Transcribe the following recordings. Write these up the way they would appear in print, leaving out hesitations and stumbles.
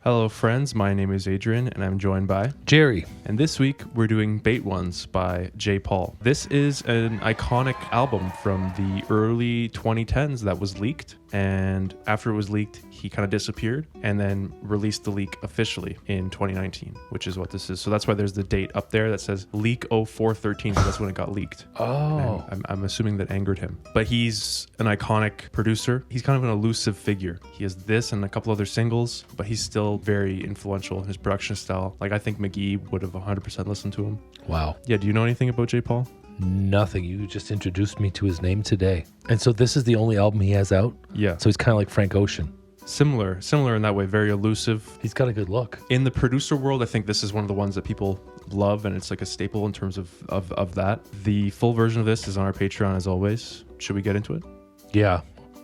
Hello, friends. My name is Adrian, and I'm joined by Jerry. And this week, we're doing Bait Ones by J. Paul. This is an iconic album from the early 2010s that was leaked. And after it was leaked, he kind of disappeared and then released the leak officially in 2019, which is what this is. So that's why there's the date up there that says leak 0413, because that's when it got leaked. Oh. I'm assuming that angered him. But he's an iconic producer. He's kind of an elusive figure. He has this and a couple other singles, but he's still very influential in his production style. Like, I think McGee would have 100% listened to him. Wow. Yeah, do you know anything about J. Paul? Nothing. You just introduced me to his name today. And so this is the only album he has out? Yeah. So he's kind of like Frank Ocean. Similar in that way, very elusive. He's got a good look. In the producer world, I think this is one of the ones that people love, and it's like a staple in terms of that. The full version of this is on our Patreon, as always. Should we get into it? Yeah.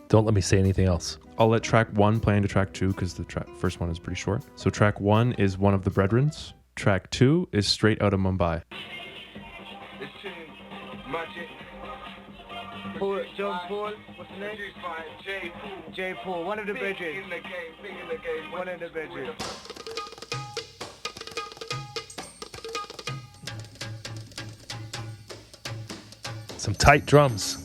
Don't let me say anything else. I'll let track 1 play into track 2 because the first one is pretty short. So track 1 is one of the Bredrins. Track 2 is straight out of Mumbai. John Paul, what's the name? J. Paul, one of the Bredrins. One of the Bredrins. Some tight drums.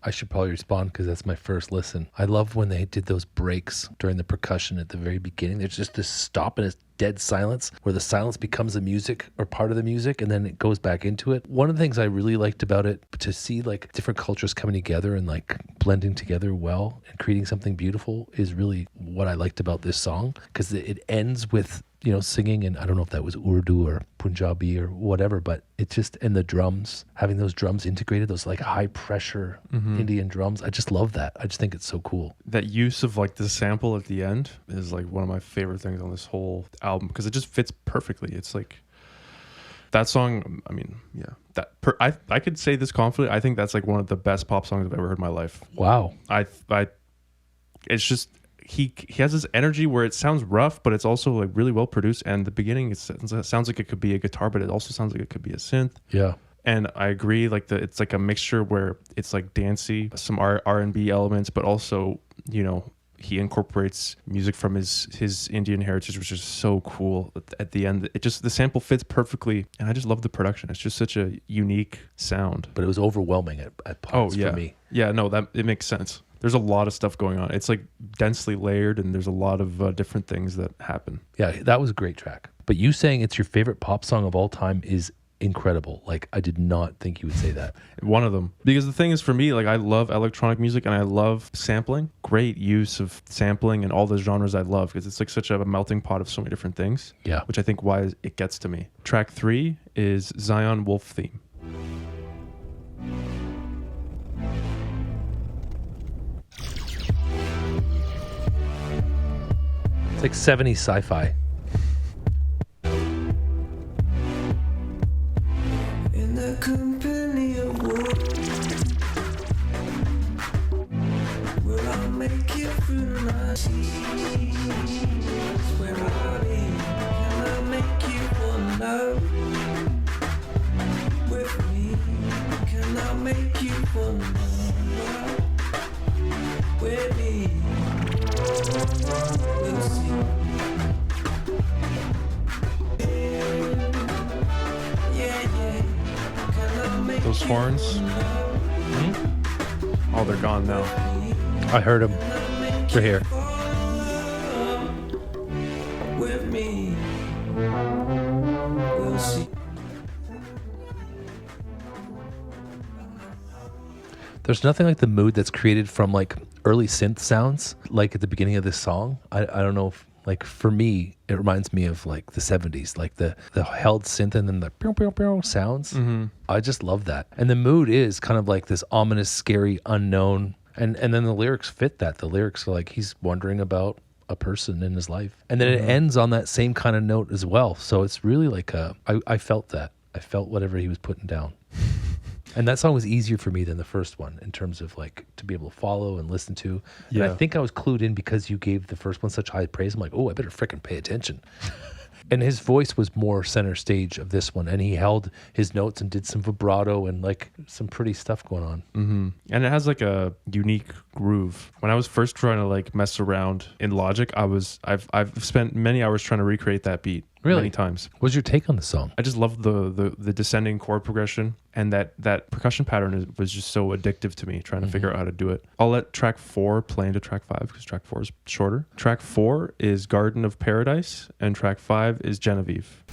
I should probably respond because that's my first listen. I love when they did those breaks during the percussion at the very beginning. There's just this stop and it's dead silence where the silence becomes the music or part of the music and then it goes back into it. One of the things I really liked about it, to see like different cultures coming together and like blending together well and creating something beautiful, is really what I liked about this song, because it ends with, you know, singing, and I don't know if that was Urdu or Punjabi or whatever, but it just, and the drums, having those drums integrated, those like high pressure Indian drums. I just love that. I just think it's so cool. That use of like the sample at the end is like one of my favorite things on this whole album, because it just fits perfectly. It's like that song. I mean, yeah, I could say this confidently. I think that's like one of the best pop songs I've ever heard in my life. Wow. It's just, he has this energy where it sounds rough, but it's also like really well produced. And the beginning, it sounds like it could be a guitar, but it also sounds like it could be a synth. Yeah. And I agree, like it's like a mixture where it's like dancey, some R&B elements, but also, you know, he incorporates music from his Indian heritage, which is so cool. At the end, it just, the sample fits perfectly, and I just love the production. It's just such a unique sound. But it was overwhelming at parts for me. Yeah, no, that it makes sense. There's a lot of stuff going on. It's like densely layered, and there's a lot of different things that happen. Yeah, that was a great track. But you saying it's your favorite pop song of all time is incredible. Like, I did not think you would say that. One of them. Because the thing is, for me, like, I love electronic music and I love sampling. Great use of sampling and all the genres I love, because it's like such a melting pot of so many different things. Yeah. Which I think why it gets to me. Track 3 is Zion Wolf Theme. It's like 70s sci-fi. In the company of wolves, will I make it through the night? Where are we? Can I make you one love with me? Can I make you one love with me? We'll see. Those horns. Oh, they're gone now. I heard them. They're here. With me, we'll see. There's nothing like the mood that's created from like early synth sounds, like at the beginning of this song. I don't know if, like, for me, it reminds me of like the 70s, like the held synth and then the pew, pew, pew sounds. I just love that. And the mood is kind of like this ominous, scary, unknown. And then the lyrics fit that. The lyrics are like he's wondering about a person in his life. And then it ends on that same kind of note as well. So it's really like I felt that. I felt whatever he was putting down. And that song was easier for me than the first one in terms of like to be able to follow and listen to. And I think I was clued in because you gave the first one such high praise. I'm like, oh, I better freaking pay attention. And his voice was more center stage of this one. And he held his notes and did some vibrato and like some pretty stuff going on. And it has like a unique groove. When I was first trying to like mess around in Logic, I've spent many hours trying to recreate that beat. Really? Many times. What's your take on the song? I just love the descending chord progression, and that percussion pattern was just so addictive to me, trying to figure out how to do it. I'll let track 4 play into track 5 because track 4 is shorter. Track 4 is Garden of Paradise, and track 5 is Genevieve.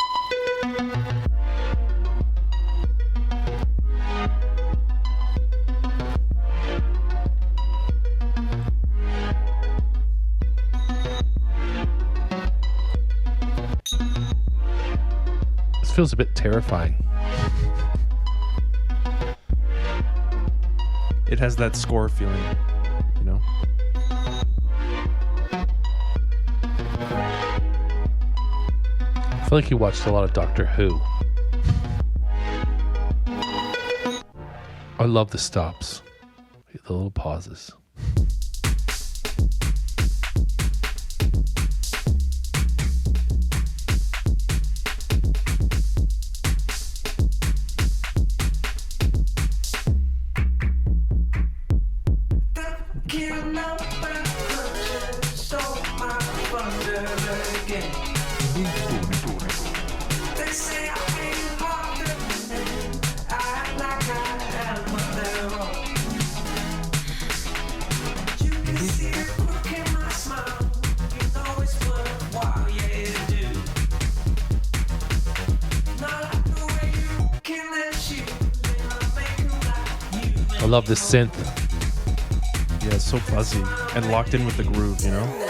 Feels a bit terrifying. It has that score feeling, you know. I feel like you watched a lot of Doctor Who. I love the stops, the little pauses. I love the synth. Yeah, it's so fuzzy and locked in with the groove, you know?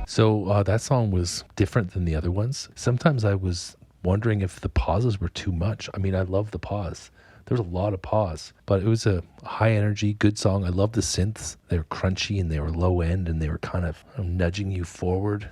So that song was different than the other ones. Sometimes I was wondering if the pauses were too much. I mean, I love the pause. There was a lot of pause, but it was a high energy, good song. I love the synths. They were crunchy and they were low end and they were kind of nudging you forward,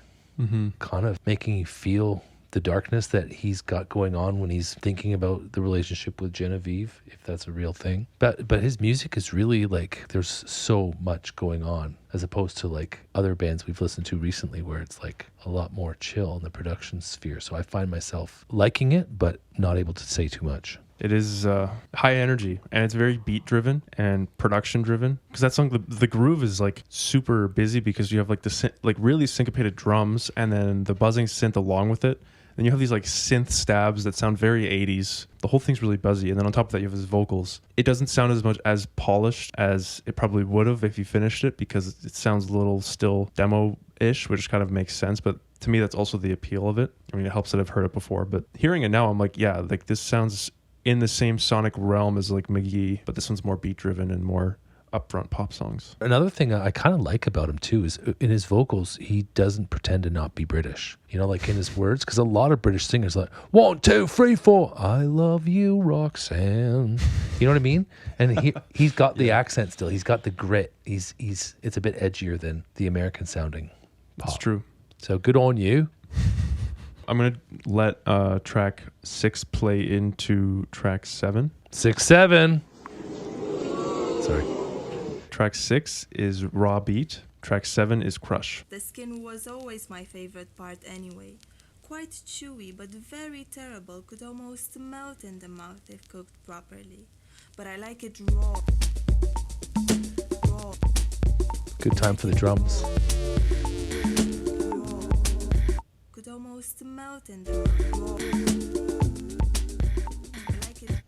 kind of making you feel the darkness that he's got going on when he's thinking about the relationship with Genevieve, if that's a real thing. But his music is really like, there's so much going on as opposed to like other bands we've listened to recently where it's like a lot more chill in the production sphere. So I find myself liking it, but not able to say too much. It is high energy, and it's very beat driven and production driven. Because that song, the groove is like super busy because you have like like really syncopated drums and then the buzzing synth along with it. Then you have these like synth stabs that sound very 80s. The whole thing's really buzzy. And then on top of that, you have his vocals. It doesn't sound as much as polished as it probably would have if you finished it because it sounds a little still demo-ish, which kind of makes sense. But to me, that's also the appeal of it. I mean, it helps that I've heard it before. But hearing it now, I'm like, yeah, like this sounds in the same sonic realm as like McGee, but this one's more beat driven and more upfront pop songs. Another thing I kind of like about him too is in his vocals, he doesn't pretend to not be British. You know, like in his words, because a lot of British singers are like 1, 2, 3, 4, I love you, Roxanne. You know what I mean? And he's got the accent still. He's got the grit. It's a bit edgier than the American sounding pop. That's true. So good on you. I'm gonna let track 6 play into track 7. 6, 7. Sorry. Track 6 is Raw Beat. Track 7 is Crush. The skin was always my favorite part anyway. Quite chewy but very terrible, could almost melt in the mouth if cooked properly. but I like it raw. Raw. Good time for the drums. Raw. Could almost melt in the raw. I like it.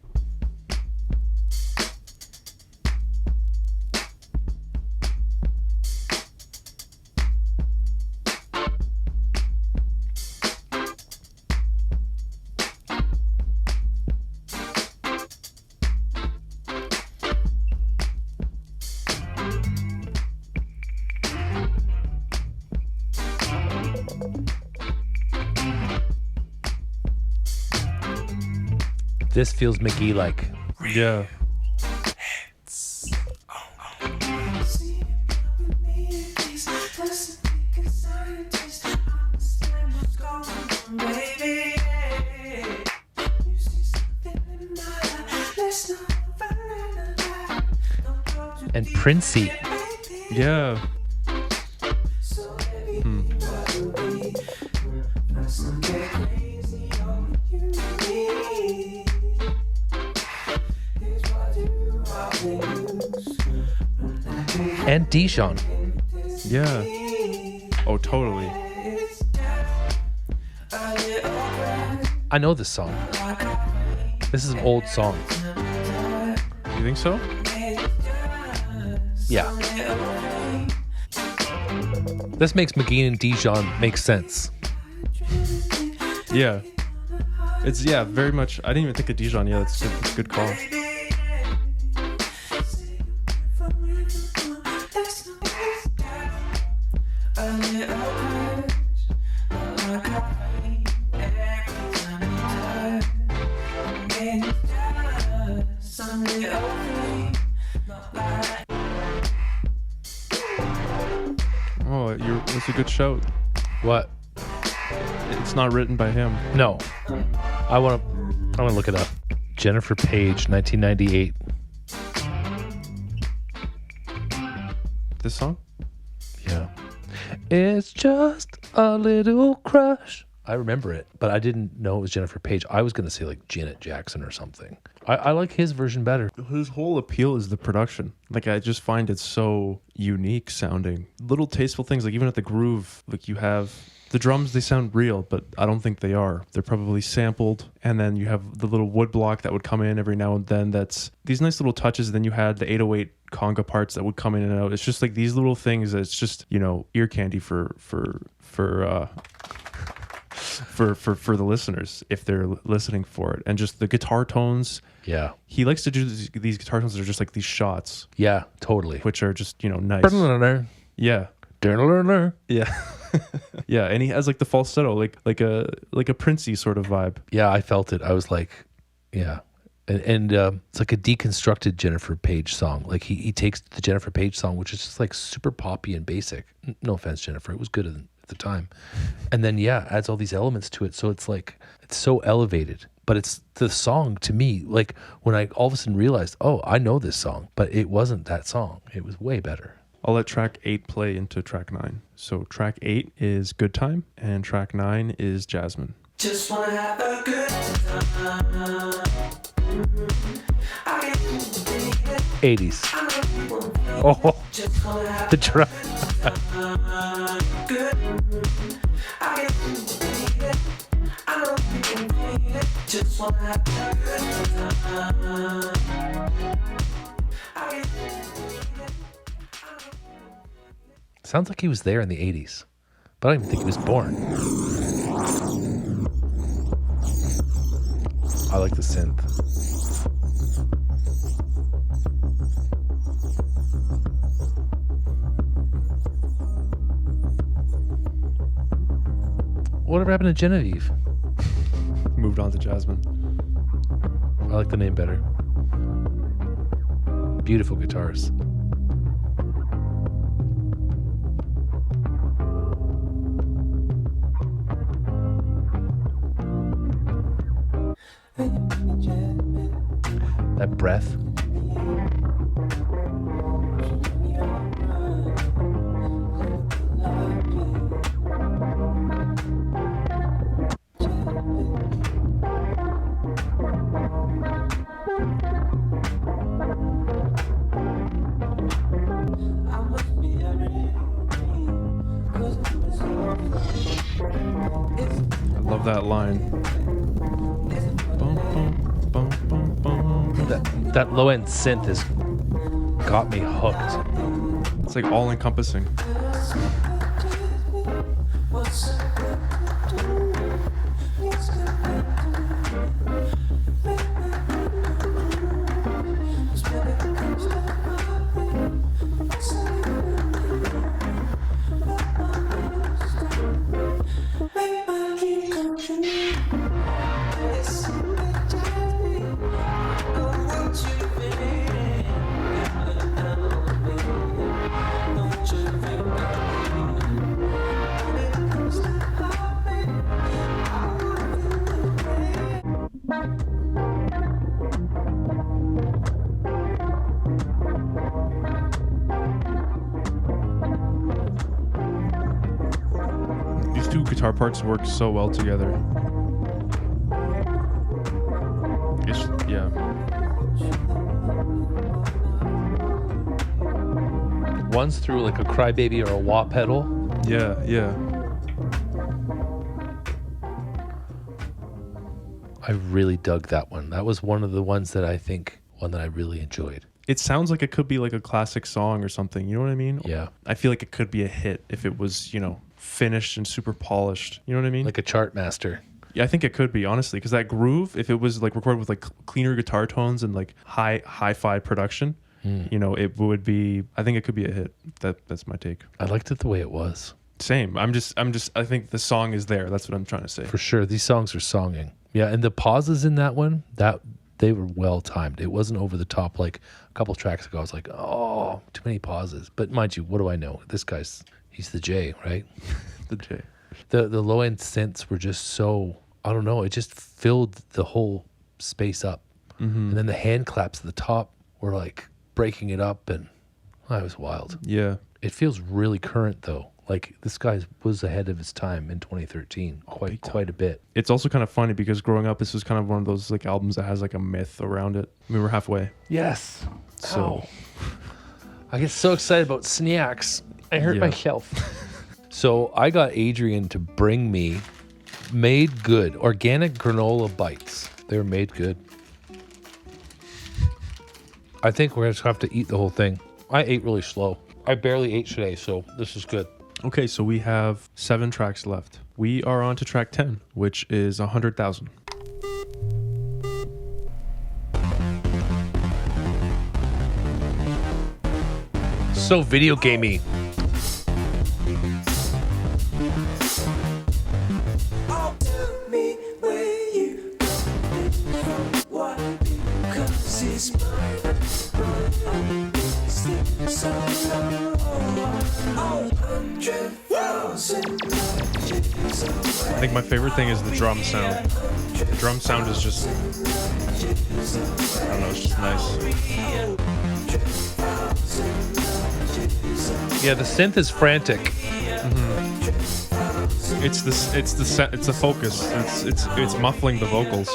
This feels McGee-like. Yeah. And Princey. Yeah. And Dijon. Yeah. Oh, totally. I know this song. This is an old song. You think so? Yeah. This makes McGee and Dijon make sense. Yeah. It's, yeah, very much. I didn't even think of Dijon. Yeah, that's good. That's a good call. Oh, that's a good shout. What? It's not written by him. No. I want to look it up. Jennifer Page, 1998. This song? Yeah. It's just a little crush. I remember it, but I didn't know it was Jennifer Page. I was going to say like Janet Jackson or something. I like his version better. His whole appeal is the production. Like, I just find it so unique sounding. Little tasteful things, like even at the groove, like you have the drums, they sound real, but I don't think they are. They're probably sampled. And then you have the little wood block that would come in every now and then. That's these nice little touches. And then you had the 808 conga parts that would come in and out. It's just like these little things that's just, you know, ear candy for the listeners if they're listening for it. And just the guitar tones. Yeah. He likes to do these guitar tones that are just like these shots. Yeah, totally. Which are just, you know, nice. Yeah. Yeah. Yeah, and he has like the falsetto, like a Princey sort of vibe. Yeah, I felt it. I was like, yeah. And it's like a deconstructed Jennifer Page song. Like he takes the Jennifer Page song, which is just like super poppy and basic. No offense, Jennifer. It was good at the time. And then, yeah, adds all these elements to it. So it's like, it's so elevated. But it's the song to me, like when I all of a sudden realized, oh, I know this song, but it wasn't that song. It was way better. I'll let track 8 play into track 9. So track 8 is Good Time, and track 9 is Jasmine. Just wanna have a good time. 80s. Oh, the drum. Just wanna have a good time. Sounds like he was there in the 80s, but I don't even think he was born. I like the synth. Whatever happened to Genevieve? Moved on to Jasmine. I like the name better. Beautiful guitars. That breath. love that line. Bum, bum, bum, bum, bum. That low end synth has got me hooked. It's like all encompassing. These two guitar parts work so well together. Yeah. One's through like a crybaby or a wah pedal. Yeah, yeah. I really dug that one. That was one of the ones that I really enjoyed. It sounds like it could be like a classic song or something. You know what I mean? Yeah. I feel like it could be a hit if it was, finished and super polished. You know what I mean? Like a chart master. Yeah, I think it could be, honestly, because that groove, if it was like recorded with like cleaner guitar tones and like hi-fi production, it would be. I think it could be a hit. That's my take. I liked it the way it was. Same. I think the song is there. That's what I'm trying to say. For sure, these songs are songing. Yeah, and the pauses in that one, they were well timed. It wasn't over the top. Like a couple tracks ago, I was like, oh, too many pauses. But mind you, what do I know? He's the J, right? The J. The low end synths were just so, I don't know, it just filled the whole space up. Mm-hmm. And then the hand claps at the top were like breaking it up, and it was wild. Yeah. It feels really current though. Like this guy was ahead of his time in 2013, quite a bit. It's also kind of funny because growing up, this was kind of one of those like albums that has like a myth around it. I mean, we're halfway. Yes. So I get so excited about snacks. I hurt myself. So I got Adrian to bring me Made Good organic granola bites. They were made good. I think we're going to have to eat the whole thing. I ate really slow. I barely ate today, so this is good. Okay, so we have 7 tracks left. We are on to track 10, which is 100,000. So video gamey. I think my favorite thing is the drum sound. The drum sound is just, I don't know, it's just nice. Yeah, the synth is frantic. Mm-hmm. It's the focus. It's muffling the vocals.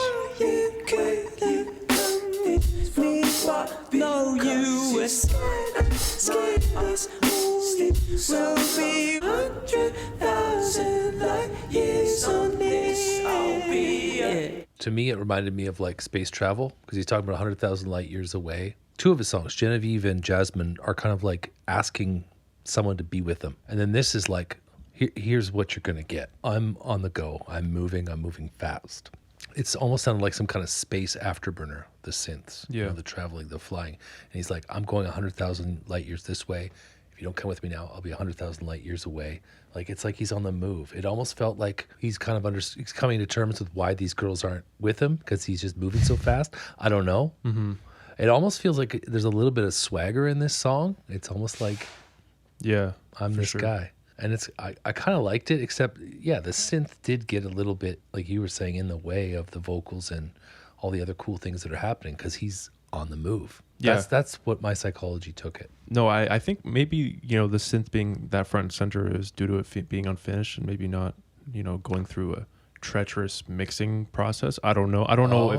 To me, it reminded me of like space travel because he's talking about 100,000 light years away. 2 of his songs, Genevieve and Jasmine, are kind of like asking someone to be with them. And then this is like, here's what you're going to get. I'm on the go. I'm moving fast. It's almost sounded like some kind of space afterburner, the synths, yeah. The traveling, the flying. And he's like, I'm going 100,000 light years this way. If you don't come with me now, I'll be 100,000 light years away. Like, it's like he's on the move. It almost felt like he's kind of he's coming to terms with why these girls aren't with him because he's just moving so fast. I don't know. Mm-hmm. It almost feels like there's a little bit of swagger in this song. It's almost like, yeah, I'm this guy. And I kind of liked it, except, yeah, the synth did get a little bit, like you were saying, in the way of the vocals and all the other cool things that are happening because he's on the move. Yeah. That's what my psychology took it. No, I think maybe, the synth being that front and center is due to it being unfinished and maybe not, going through a treacherous mixing process. I don't know. I don't know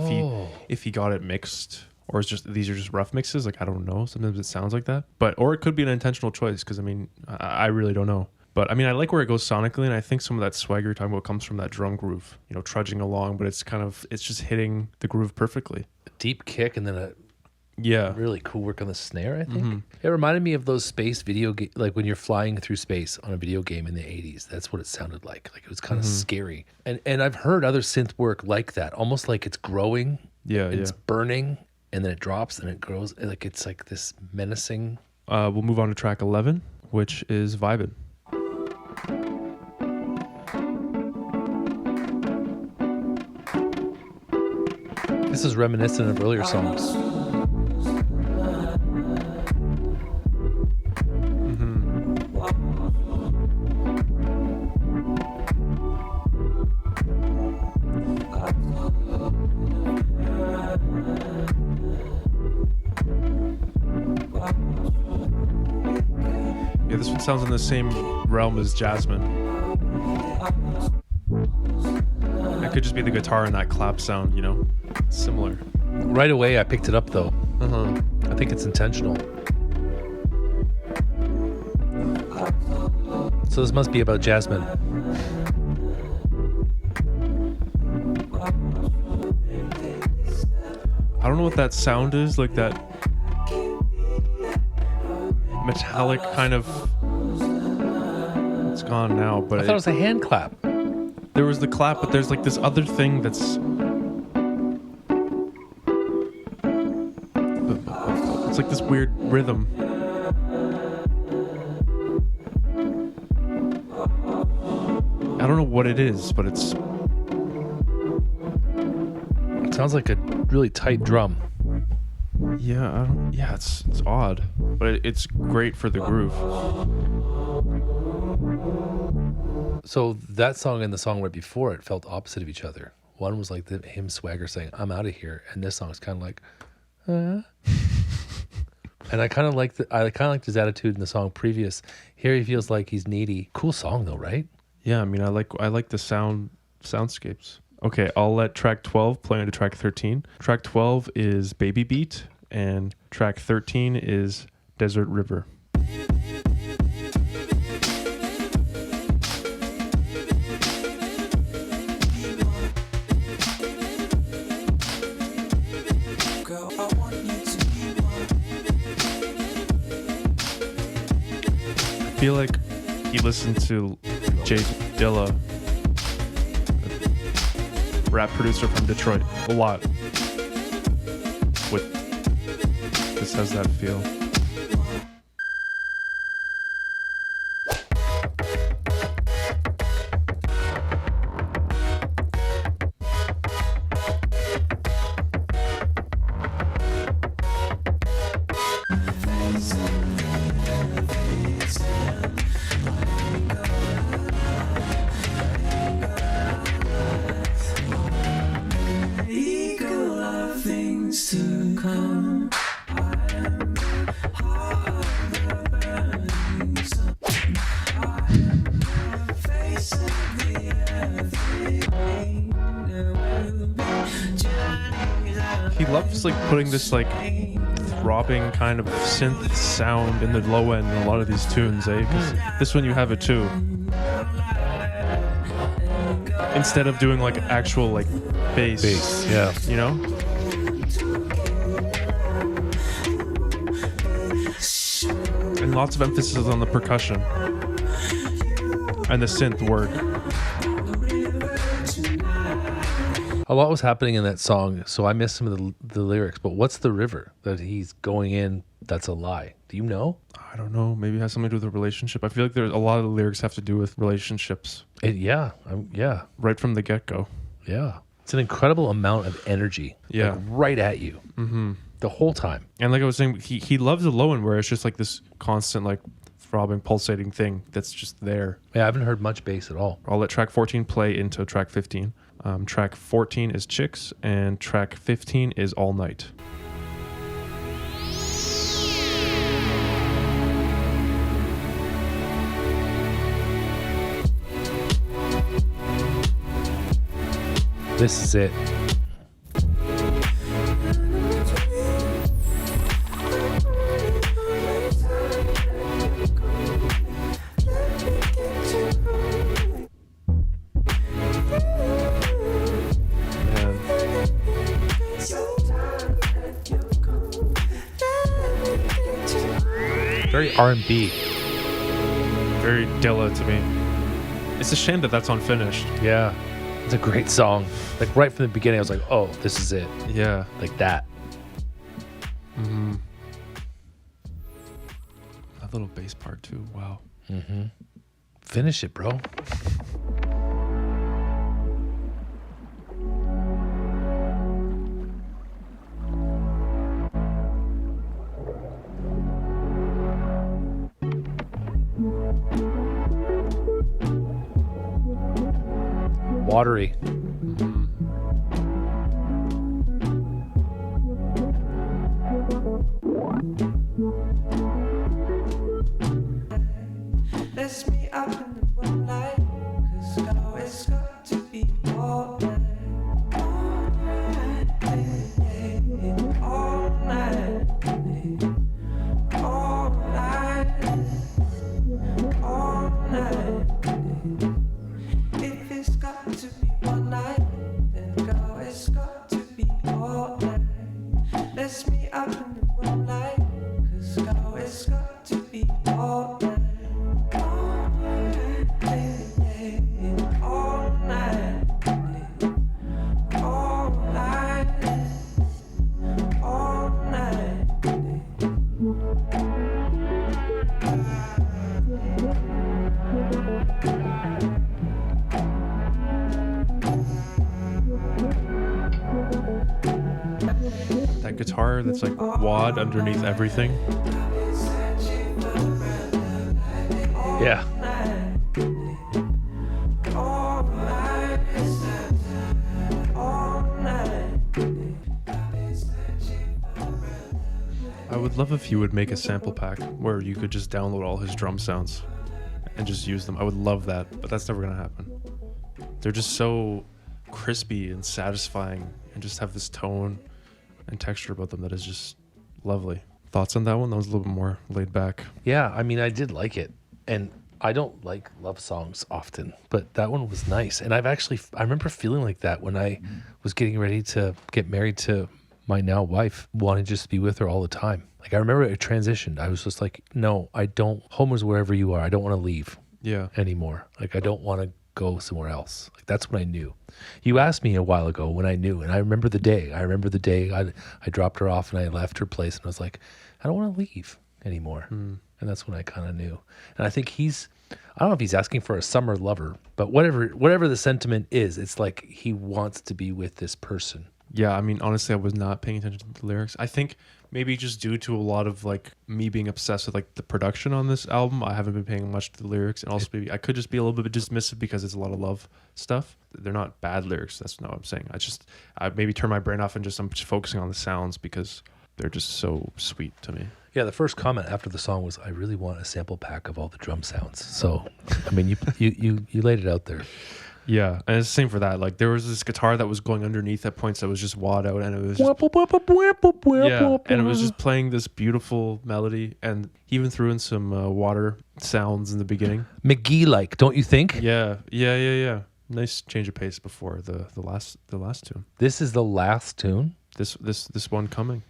if he got it mixed or it's just these are just rough mixes. Like, I don't know. Sometimes it sounds like that. Or it could be an intentional choice because, I mean, I really don't know. But I mean, I like where it goes sonically, and I think some of that swagger you're talking about comes from that drum groove, you know, trudging along, but it's just hitting the groove perfectly. A deep kick and then a Yeah. really cool work on the snare, I think. It reminded me of those space video like when you're flying through space on a video game in the 80s. That's what it sounded like. Like it was kind of scary. And I've heard other synth work like that, almost like it's growing. Yeah, and it's burning, and then it drops and it grows. Like it's like this menacing. We'll move on to track 11, which is Vibin. This is reminiscent of earlier songs. Yeah, this one sounds in the same realm as Jasmine. It could just be the guitar and that clap sound, you know? Similar. Right away, I picked it up though. I think it's intentional. So this must be about Jasmine. I don't know what that sound is, like that metallic kind of. It's gone now, but I thought it was a hand clap. there was the clap, but there's like this other thing that's. It's like this weird rhythm. I don't know what it is, but it's. It sounds like a really tight drum. Yeah, it's odd, but it's great for the groove. So that song and the song right before it felt opposite of each other. One was like him swagger saying, "I'm out of here," and this song's kind of like, And I kind of like his attitude in the song previous. Here he feels like he's needy. Cool song though, right? Yeah, I mean, I like the soundscapes. Okay, I'll let track 12 play into track 13. Track 12 is Baby Beat, and track 13 is Desert River. Girl, I want you to be one. I feel like he listened to Jay Dilla, rap producer from Detroit, a lot. This has that feel. Eagle of things to come. He loves like putting this like throbbing kind of synth sound in the low end in a lot of these tunes, eh? 'Cause this one you have it too. Instead of doing like actual like bass, yeah. you know? And lots of emphasis on the percussion and the synth work. A lot was happening in that song, so I missed some of the lyrics. But what's the river that he's going in? That's a lie. Do you know? I don't know. Maybe it has something to do with a relationship. I feel like there's a lot of the lyrics have to do with relationships Yeah. right from the get-go. Yeah. It's an incredible amount of energy. Yeah. Like, right at you. Mm-hmm. The whole time. And like I was saying, he loves the low end where it's just like this constant like throbbing, pulsating thing that's just there. Yeah, I haven't heard much bass at all. I'll let track 14 play into track 15. Track 14 is Chix, and track 15 is All Night. This is it. Very R&B. Very Dilla to me. It's a shame that that's unfinished. Yeah. It's a great song. Like right from the beginning, I was like, oh, this is it. Yeah. Like that. Mm-hmm. That little bass part too. Wow. Mm-hmm. Finish it, bro. Watery. Let's meet up in the moonlight, 'cause now it's got to be all night. All night, yeah, all night, all night, all night. If it's got to be one night, then girl, it's got to be all night. Let's meet up in the moonlight, 'cause girl, it's got to be all night. All night, yeah, all night, all night, all night. That guitar that's like wad underneath everything. Yeah. All night, all night. I would love if you would make a sample pack where you could just download all his drum sounds and just use them. I would love that, but that's never gonna happen. They're just so crispy and satisfying and just have this tone and texture about them that is just lovely. Thoughts on that one? That was a little bit more laid back. Yeah, I mean, I did like it. And I don't like love songs often, but that one was nice. And I remember feeling like that when I was getting ready to get married to my now wife, wanting to just be with her all the time. Like, I remember it transitioned. I was just like, no, I don't. Home is wherever you are. I don't want to leave anymore. Like, I don't want to go somewhere else. Like, that's when I knew. You asked me a while ago when I knew, and I remember the day. I dropped her off and I left her place, and I was like, I don't want to leave anymore. And that's when I kind of knew. And I think I don't know if he's asking for a summer lover, but whatever the sentiment is, it's like he wants to be with this person. Yeah, I mean, honestly, I was not paying attention to the lyrics. I think maybe just due to a lot of like me being obsessed with like the production on this album, I haven't been paying much to the lyrics. And also maybe I could just be a little bit dismissive because it's a lot of love stuff. They're not bad lyrics. That's not what I'm saying. I maybe turn my brain off and I'm just focusing on the sounds because they're just so sweet to me. Yeah, the first comment after the song was, I really want a sample pack of all the drum sounds. So, I mean, you laid it out there. Yeah, and it's the same for that. Like, there was this guitar that was going underneath at points that was just wad out, and it was and it was just playing this beautiful melody, and he even threw in some water sounds in the beginning. McGee-like, don't you think? Yeah. Nice change of pace before the last tune. This is the last tune? This one coming.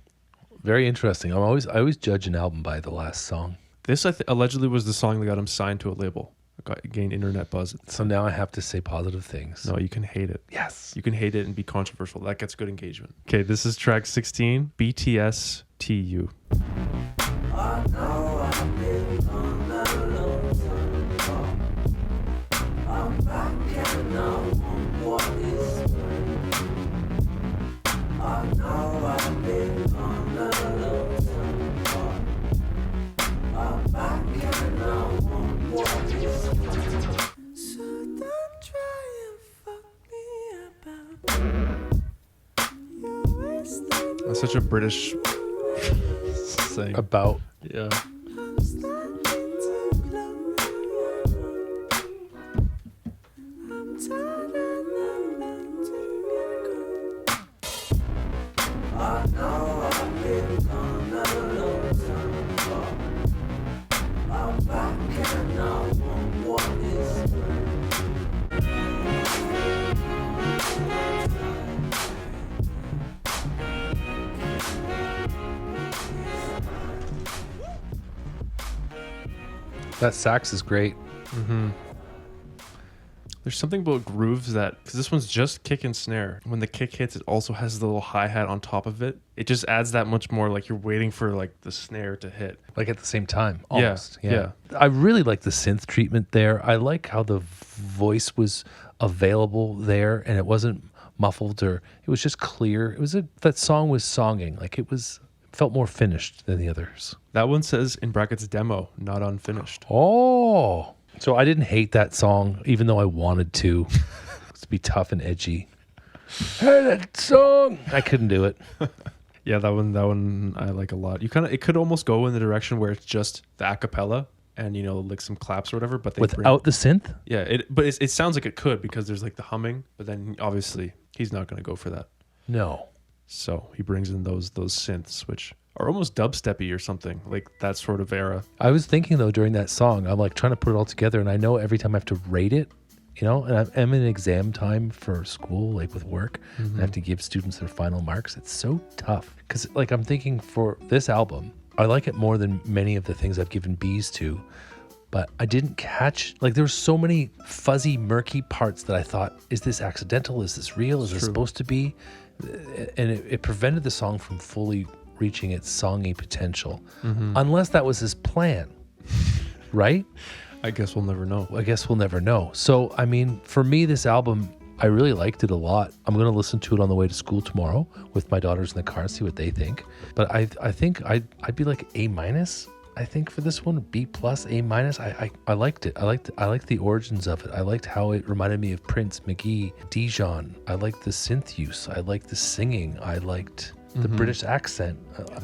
Very interesting. I always judge an album by the last song. This allegedly was the song that got him signed to a label. Gained internet buzz. So now I have to say positive things. No, you can hate it. Yes. You can hate it and be controversial. That gets good engagement. Okay, this is track 16, BTSTU. I know I've been on a long time. I'm back and I want what is mine. I know I've been on a long time. I'm back and I want what is mine. So don't try and fuck me about. You're wasting. That's such a British saying. About. Yeah. I'm starting to glow. I'm tired and I'm to go. I know I've been gone a long time. I'm back and I want what is mine. That sax is great. There's something about grooves that, because this one's just kick and snare. When the kick hits, it also has the little hi-hat on top of it. It just adds that much more, like you're waiting for like the snare to hit. Like at the same time, almost. Yeah. I really like the synth treatment there. I like how the voice was available there and it wasn't muffled, or it was just clear. That song was songing. Like it felt more finished than the others. That one says in brackets demo, not unfinished. Oh. So I didn't hate that song, even though I wanted to. To be tough and edgy. Hey, that song! I couldn't do it. Yeah, that one I like a lot. It could almost go in the direction where it's just the acapella and like some claps or whatever, but Without the synth? Yeah, it sounds like it could because there's like the humming, but then obviously he's not going to go for that. No. So he brings in those synths, which are almost dubsteppy or something, like that sort of era. I was thinking though during that song, I'm like trying to put it all together, and I know every time I have to rate it, and I'm in exam time for school, like with work, and I have to give students their final marks. It's so tough because like I'm thinking for this album, I like it more than many of the things I've given B's to, but I didn't catch, like there were so many fuzzy, murky parts that I thought, is this accidental? Is this real? Is this supposed to be? And it prevented the song from fully reaching its songy potential, unless that was his plan, right? I guess we'll never know. I guess we'll never know. So, I mean, for me, this album, I really liked it a lot. I'm going to listen to it on the way to school tomorrow with my daughters in the car and see what they think. But I think I'd be like A-, I think, for this one. B+, A-. I liked it. I liked the origins of it. I liked how it reminded me of Prince, McGee, Dijon. I liked the synth use. I liked the singing. I liked the British accent.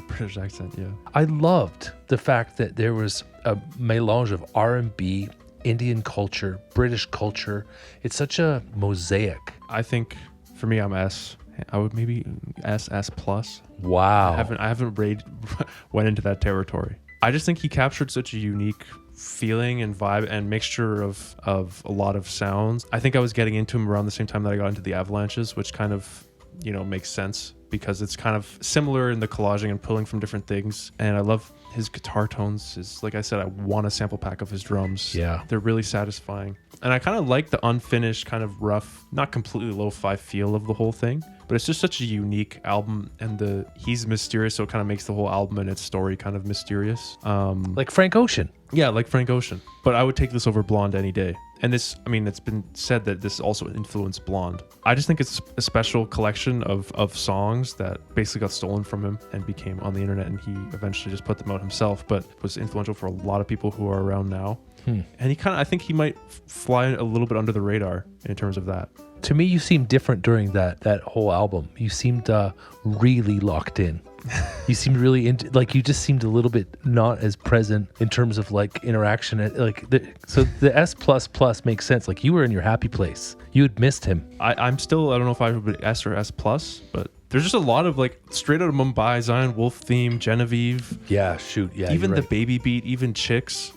British accent, yeah. I loved the fact that there was a melange of R&B, Indian culture, British culture. It's such a mosaic. I think for me, I'm S. I would maybe S+. Wow. I haven't went into that territory. I just think he captured such a unique feeling and vibe and mixture of a lot of sounds. I think I was getting into him around the same time that I got into the Avalanches, which kind of, makes sense because it's kind of similar in the collaging and pulling from different things. And I love his guitar tones. Like I said, I want a sample pack of his drums. Yeah. They're really satisfying. And I kind of like the unfinished, kind of rough, not completely lo-fi feel of the whole thing. But it's just such a unique album, and he's mysterious, so it kind of makes the whole album and its story kind of mysterious. Like Frank Ocean. Yeah, like Frank Ocean. But I would take this over Blonde any day. And this, it's been said that this also influenced Blonde. I just think it's a special collection of songs that basically got stolen from him and became on the internet, and he eventually just put them out himself, but was influential for a lot of people who are around now. And I think he might fly a little bit under the radar in terms of that. To me, you seemed different during that whole album. You seemed really locked in. You seemed really into, like, you just seemed a little bit not as present in terms of like interaction. So the S++ makes sense. Like, you were in your happy place. You had missed him. I'm still, I don't know if I would be S or S+, but there's just a lot of like straight out of Mumbai, Zion Wolf theme, Genevieve. Yeah, shoot. Yeah, even the baby beat, even Chix,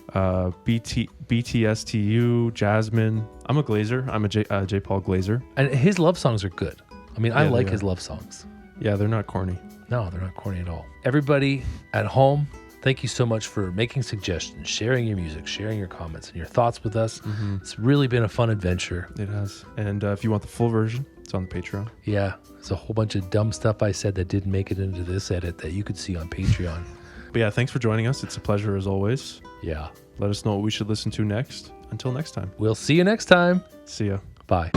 BTSTU, Jasmine. I'm a Glazer. I'm a J. Paul Glazer. And his love songs are good. I mean, I like his love songs. Yeah, they're not corny. No, they're not corny at all. Everybody at home, thank you so much for making suggestions, sharing your music, sharing your comments and your thoughts with us. It's really been a fun adventure. It has. And if you want the full version, it's on the Patreon. Yeah, there's a whole bunch of dumb stuff I said that didn't make it into this edit that you could see on Patreon. But yeah, thanks for joining us. It's a pleasure as always. Yeah. Let us know what we should listen to next. Until next time. We'll see you next time. See ya. Bye.